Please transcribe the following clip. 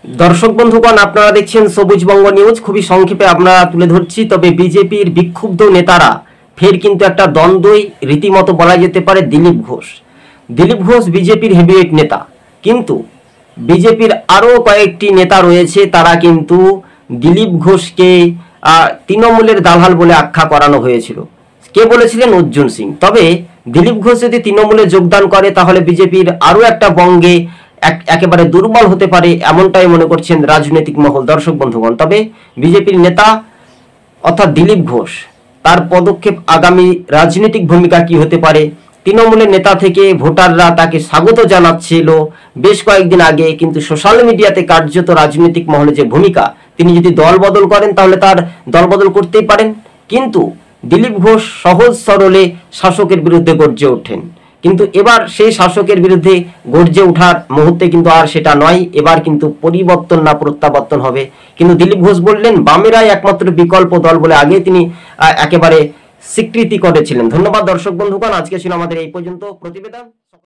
দর্শক বন্ধুগণ, আপনারা দেখছেন সবুজবঙ্গ নিউজ। খুবই সংক্ষেপে আমরা তুলে ধরছি। তবে বিজেপির বিক্ষুব্ধ নেতারা ফের কিন্তু একটা দ্বন্দ্বই রীতিমতো বলা যেতে পারে। দিলীপ ঘোষ বিজেপির হেভিওয়েট নেতা, কিন্তু বিজেপির আরও কয়েকটি নেতা রয়েছে, তারা কিন্তু দিলীপ ঘোষকে তৃণমূলের দালাল বলে আখ্যা করানো হয়েছিল। কে বলেছিলেন? অর্জুন সিং। তবে দিলীপ ঘোষ যদি তৃণমূলে যোগদান করে তাহলে বিজেপির আরও একটা বঙ্গে একেবারে দুর্বল হতে পারে, এমনটাই মনে করছেন রাজনৈতিক মহল। দর্শক বন্ধুগণ, তবে বিজেপির নেতা অর্থাৎ দিলীপ ঘোষ, তার পদক্ষেপ, আগামী রাজনৈতিক ভূমিকা কি হতে পারে? তৃণমূলের নেতা থেকে ভোটাররা তাকে স্বাগত জানাচ্ছিল বেশ কয়েকদিন আগে, কিন্তু সোশ্যাল মিডিয়াতে কার্যত রাজনৈতিক মহলে যে ভূমিকা, তিনি যদি দল বদল করেন তাহলে তার দল বদল করতেই পারেন। কিন্তু দিলীপ ঘোষ সহজ সরলে শাসকের বিরুদ্ধে গর্জে ওঠেন, কিন্তু এবার সেই শাসকের বিরুদ্ধে গর্জে ওঠার মুহূর্তে কিন্তু আর সেটা নয়। এবার কিন্তু পরিবর্তন না প্রত্যাবর্তন হবে। কিন্তু দিলীপ ঘোষ বললেন বামেরাই একমাত্র বিকল্প দল বলে আগে তিনি একেবারে স্বীকৃতি করেছিলেন। ধন্যবাদ দর্শক বন্ধুগণ, আজকে ছিল আমাদের এই পর্যন্ত প্রতিবেদন।